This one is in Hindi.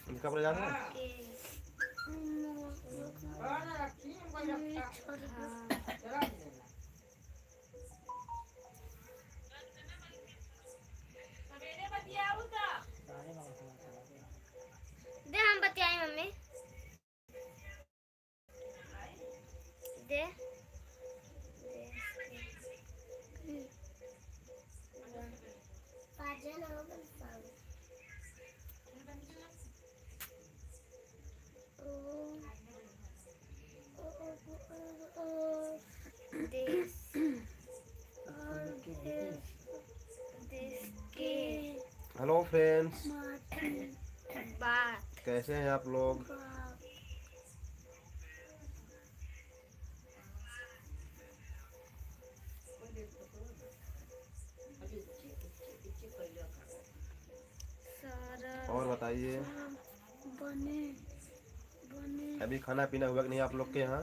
इनका अपने जाना है। दे हम बतियाई मम्मी दे हेलो फ्रेंड्स, बात कैसे हैं आप लोग। और बताइए, अभी खाना पीना हुआ कि नहीं आप लोग के यहाँ।